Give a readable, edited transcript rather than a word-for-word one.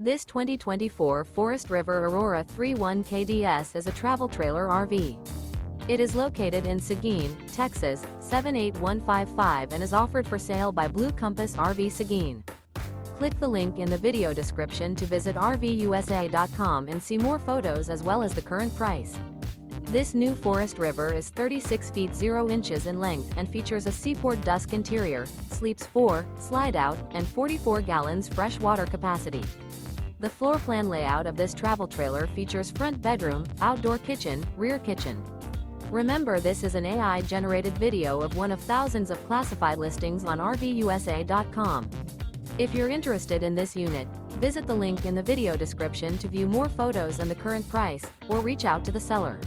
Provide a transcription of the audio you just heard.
This 2024 Forest River Aurora 31 KDS is a travel trailer RV. It is located in Seguin, Texas, 78155 and is offered for sale by Blue Compass RV Seguin. Click the link in the video description to visit RVUSA.com and see more photos as well as the current price. This new Forest River is 36 feet 0 inches in length and features a SEAPORT DUSK interior, sleeps 4, Slideout, and 44 gallons fresh water capacity. The floor plan layout of this travel trailer features front bedroom, outdoor kitchen, rear kitchen. Remember, this is an AI-generated video of one of thousands of classified listings on RVUSA.com. If you're interested in this unit, visit the link in the video description to view more photos and the current price, or reach out to the seller.